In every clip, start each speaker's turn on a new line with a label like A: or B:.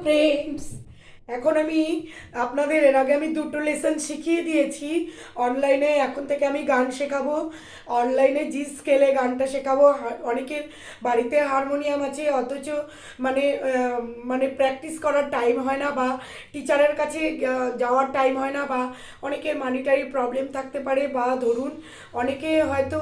A: Friends, এখন আমি আপনাদের এর আগে আমি দুটো লেসন শিখিয়ে দিয়েছি অনলাইনে। এখন থেকে আমি গান শেখাবো অনলাইনে, জি স্কেলে গানটা শেখাবো। অনেকের বাড়িতে হারমোনিয়াম আছে অথচ মানে মানে প্র্যাকটিস করার টাইম হয় না, বা টিচারের কাছে যাওয়ার টাইম হয় না, বা অনেকের মানিটারি প্রবলেম থাকতে পারে, বা ধরুন অনেকে হয়তো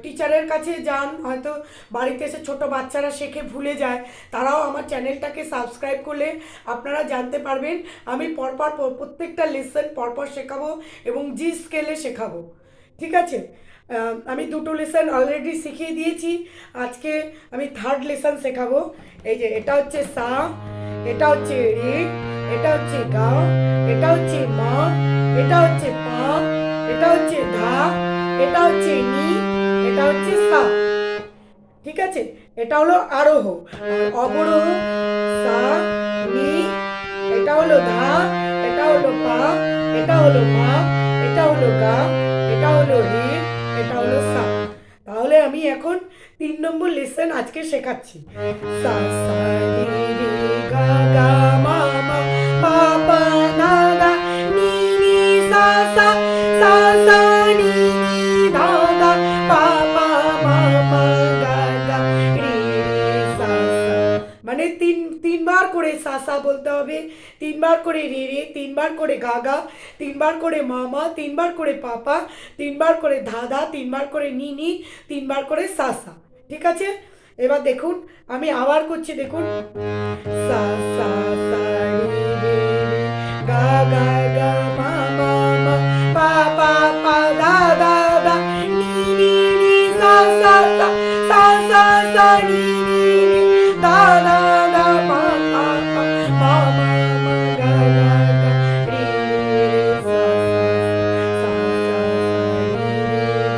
A: টিচারের কাছে যান, হয়তো বাড়িতে এসে ছোট বাচ্চারা শেখে ভুলে যায়। তারাও আমার চ্যানেলটাকে সাবস্ক্রাইব করলে আপনারা জানতে পারবেন আমি পরপর প্রত্যেকটা লেসন পরপর শেখাবো এবং জি স্কেলে শেখাবো। ঠিক আছে? আমি দুটো লেসন অলরেডি শিখিয়ে দিয়েছি, আজকে আমি থার্ড লেসন শেখাবো। এই যে এটা হচ্ছে সা, এটা হচ্ছে রে, এটা হচ্ছে গা, এটা হচ্ছে মা, এটা হচ্ছে পা, এটা হচ্ছে ধা, এটা হচ্ছে নি, এটা হচ্ছে সা। ঠিক আছে? এটা হলো আরোহ। আর অবরোহ সা, নি, এটা হলো ধা, এটা হলো পা, এটা হলো মা, এটা হলো গা, এটা হলো রে, এটা হলো সা। তাহলে আমি এখন 3 নম্বর লেসন আজকে শেখাচ্ছি। সা সা রে রে গা গা মা মা পা পা দা দা নি নি সা সা, সা সা নি নি ধা ধা পা পা মা মা গা গা রে রে সা সা। মানে তিনবার করে সা সা বলতে হবে, তিনবার করে রে রে, তিনবার করে গা গা, তিনবার করে মামা, তিনবার করে পাপা, তিনবার করে ধাঁধা, তিনবার করে নি নি, তিনবার করে সা সা। ঠিক আছে? এবার দেখুন আমি আবার করছি, দেখুন। সা সা সা রে রে রে গা গা গা মা মা মা পা পা পা দা দা দা নি নি নি সা সা সা, সা সা সা নি নি নি দা দা দা পা পা পা মা মা মা গা গা গা রে রে রে সা সা সা, সা সা সা রে রে রে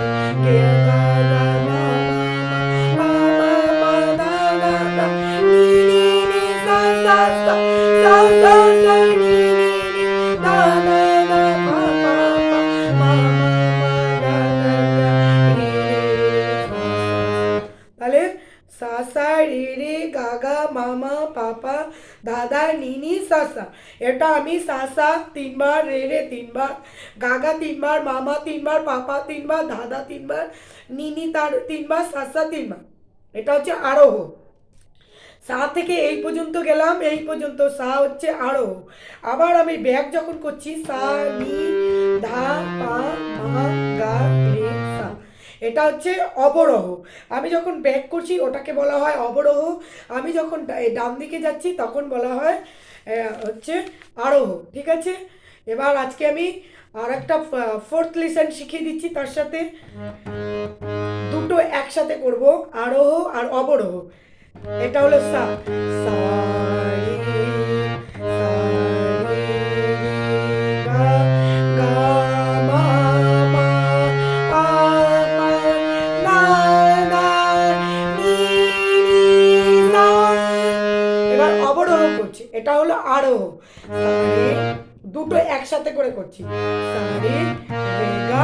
A: গে গা গা মা মা মা পা পা পা দা দা দা নি নি নি সা সা সা, সা সা সা নি নি নি দা দা দা পা পা পা মা মা মা গা গা গা রে রে রে সা সা সা। তাহলে সা সা রে রে গা গা মামা পাপা দাদা নিনি সা সা। এটা আমি সা সা তিনবার, রে রে তিনবার, গাগা তিনবার, মামা তিনবার, পাপা তিনবার, দাদা তিনবার, নিনি তার তিনবার, সা সা তিনবার। এটা হচ্ছে আরোহ। সা থেকে এই পর্যন্ত গেলাম, এই পর্যন্ত সা হচ্ছে আরোহ। আবার আমি ব্যাক যখন করছি সা নি ধা পা মা গা রে সা, এটা হচ্ছে অবরোহ। আমি যখন ব্যাক করছি ওটাকে বলা হয় অবরোহ, আমি যখন ডান দিকে যাচ্ছি তখন বলা হয় হচ্ছে আরোহ। ঠিক আছে? এবার আজকে আমি আর একটা ফোর্থ লেসন শিখিয়ে দিচ্ছি, তার সাথে দুটো একসাথে করব, আরোহ আর অবরোহ। এটা হলো সা, সা রে, সা রে রে গা, গা মা মা পা পা দা দা নি নি সা। এবার অবরোহ করছি, এটা হলো আরোহ। সা রে, দুটো একসাথে করে করছি। সা রে রে গা,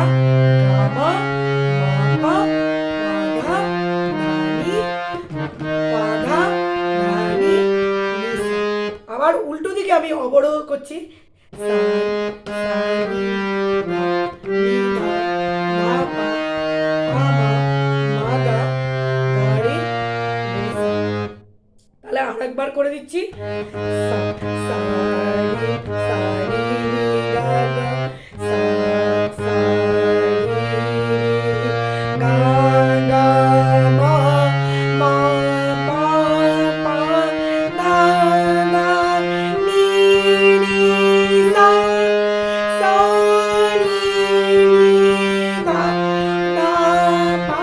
A: গা মা মা পা ধা ধা নি, বাধা ধানি নিসা। আবার উল্টো দিকে আমি অবরোহ করছি। সা সা নি ধা নি ধা ধা পা পা মা মা গা গা রে রে সা। তাহলে আরেকবার করে দিচ্ছি। সা সা রে, সা রে রে গা গা, সা সা রে রে গা গা মা মা পা পা দা দা নি নি সা, সা নি নি ধা ধা পা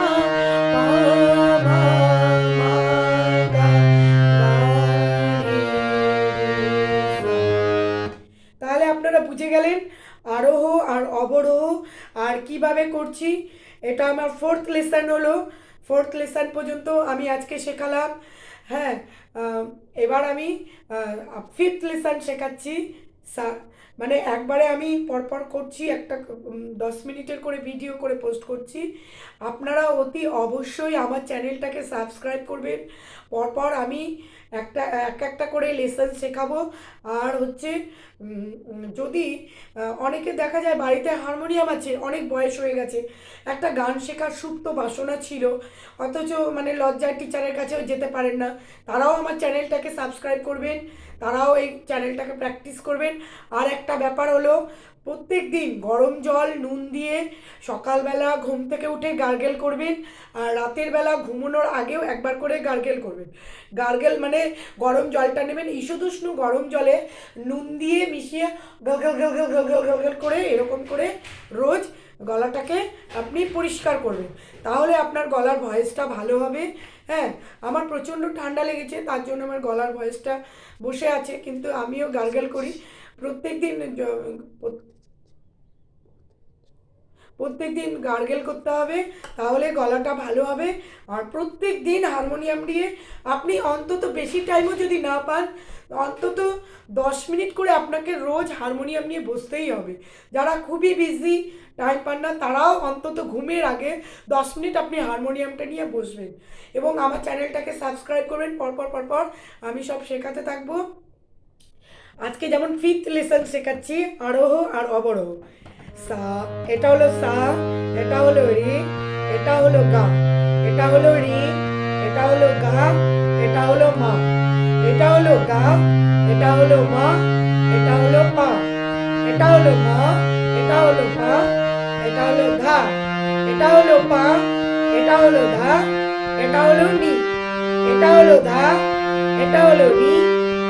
A: পা মা মা গা গা রে রে সা। তাহলে আপনারা বুঝে গেলেন আরোহ আর অবরোহ আর কিভাবে করছি। এটা আমার ফোর্থ লেসন হলো, ফোর্থ লেসন পর্যন্ত আমি আজকে শেখালাম। হ্যাঁ, এবার আমি ফিফথ লেসন শেখাচ্ছি। সা মানে একবারে আমি পরপর করছি, একটা 10 মিনিটের করে ভিডিও করে পোস্ট করছি। আপনারা অতি অবশ্যই আমার চ্যানেলটাকে সাবস্ক্রাইব করবেন। পরপর আমি একটা একটা করে লেসন শেখাবো। আর হচ্ছে যদি অনেকে দেখা যায় বাড়িতে হারমোনিয়াম আছে, অনেক বয়স হয়ে গেছে, একটা গান শেখার সুপ্ত বাসনা ছিল, অথচ মানে লজ্জায় টিচারের কাছেও যেতে পারেন না, তারাও আমার চ্যানেলটাকে সাবস্ক্রাইব করবেন, তারাও এই চ্যানেলটাকে প্র্যাকটিস করবেন। আর একটা ব্যাপার হলো, প্রত্যেক দিন গরম জল নুন দিয়ে সকালবেলা ঘুম থেকে উঠে গার্গেল করবেন, আর রাতের বেলা ঘুমানোর আগেও একবার করে গার্গেল করবেন। গার্গেল মানে গরম জলটা নেবেন, ঈষদুষ্ণ গরম জলে নুন দিয়ে মিশিয়ে গল গল গল গল গল গল গল গল করে এরকম করে রোজ গলাটাকে আপনি পরিষ্কার করবেন, তাহলে আপনার গলার ভয়েসটা ভালো হবে। হ্যাঁ, আমার প্রচণ্ড ঠান্ডা লেগেছে, তার জন্য আমার গলার ভয়েসটা বসে আছে, কিন্তু আমিও গার্গেল করি প্রত্যেক দিন। প্রত্যেক দিন গার্গেল করতে হবে, তাহলে গলাটা ভালো হবে। আর প্রত্যেক দিন হারমোনিয়াম দিয়ে আপনি অন্তত, বেশি টাইমও যদি না পান, অন্তত 10 মিনিট করে আপনাকে রোজ হারমোনিয়াম নিয়ে বসতেই হবে। যারা খুবই বিজি, টাইম পান না, তারাও অন্তত ঘুমের আগে 10 মিনিট আপনি হারমোনিয়ামটা নিয়ে বসবেন। এবং আমার চ্যানেলটাকে সাবস্ক্রাইব করবেন, পরপর পরপর আমি সব শেখাতে থাকবো। আজকে যেমন ফিফথ লেসন শেখাচ্ছি, আরোহ আর অবরোহ। সা, এটা হলো সা, এটা হলো রে, এটা হলো গা, এটা হলো রে, এটা হলো গা, এটা হলো মা, এটা হলো গা, এটা হলো মা, এটা হলো পা, এটা হলো মা, এটা হলো পা, এটা হলো ধা, এটা হলো পা, এটা হলো ধা, এটা হলো নি, এটা হলো ধা, এটা হলো নি,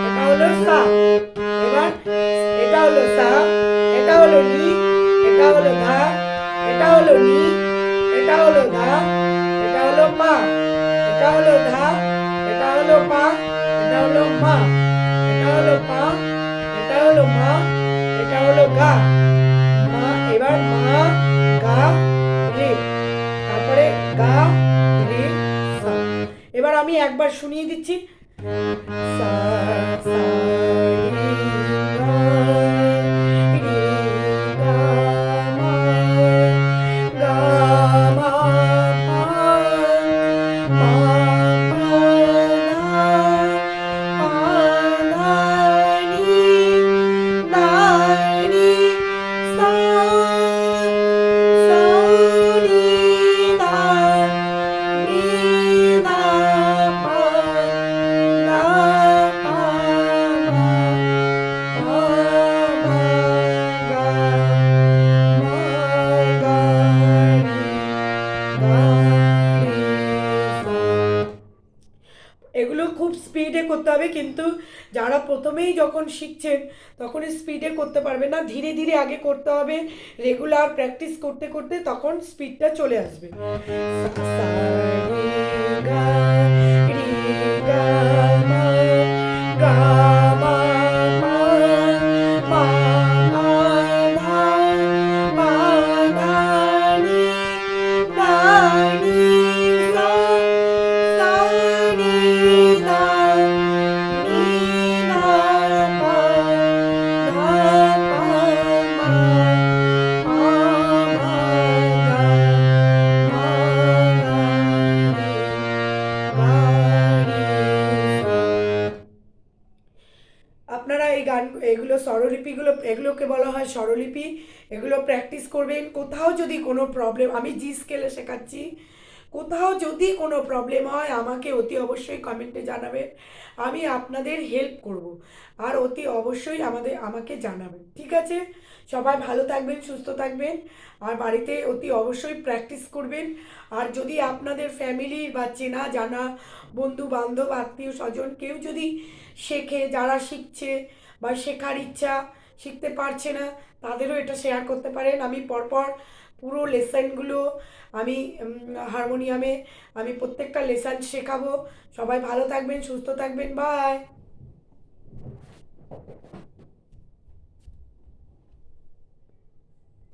A: এটা হলো সা। এবার এটা হলো সা, এটা হলো নি, এটা হলো ধা, এটা হলো নি, এটা হলো ধা, এটা হলো পা, এটা হলো ধা, এটা হলো পা, এটা হলো মা, এটা হলো পা, এটা হলো মা, এটা হলো গা, মা। এবার মা, গা, রে, তারপরে গা, রে, সা। এবার আমি একবার শুনিয়ে দিচ্ছি। সা, সা, রে, গা, রে, গা, মা, গা, মা, পা, মা, পা, ধা, পা, ধা, নি, ধা, নি, সা, সা, নি, ধা, নি, ধা, পা, ধা, পা, মা, পা, মা, গা, মা, গা, রে, গা, রে, সা। এগুলো খুব স্পিডে করতে হবে, কিন্তু যারা প্রথমেই যখন শিখছেন তখন স্পিডে করতে পারবে না, ধীরে ধীরে আগে করতে হবে, রেগুলার প্র্যাকটিস করতে করতে তখন স্পিডটা চলে আসবে। সা, সা, রে, গা, রে, গা, মা, গা, মা, পা, মা, পা, ধা, পা, ধা, নি, ধা, নি, সা, সা, নি, ধা, নি, ধা, পা, ধা, পা, মা, পা, মা, গা, মা, গা, রে, গা, রে, সা। আপনারা এই গান, এগুলো স্বরলিপিগুলো, এগুলোকে বলা হয় স্বরলিপি, এগুলো প্র্যাকটিস করবেন। কোথাও যদি কোনো প্রবলেম, আমি জি স্কেলে শেখাচ্ছি, কোথাও যদি কোনো প্রবলেম হয় আমাকে অতি অবশ্যই কমেন্টে জানাবেন, আমি আপনাদের হেল্প করব। আর অতি অবশ্যই আমাকে জানাবেন, ঠিক আছে? সবাই ভালো থাকবেন, সুস্থ থাকবেন, আর বাড়িতে অতি অবশ্যই প্র্যাকটিস করবেন। আর যদি আপনাদের ফ্যামিলির বা চেনা জানা বন্ধু বান্ধব আত্মীয় স্বজন কেউ যদি শেখে, যারা শিখছে বা শেখার ইচ্ছা, শিখতে পারছে না, তাদেরও এটা শেয়ার করতে পারেন। আমি পরপর পুরো লেসনগুলো আমি হারমোনিয়ামে আমি প্রত্যেকটা লেসন শেখাবো। সবাই ভালো থাকবেন, সুস্থ থাকবেন, বাই।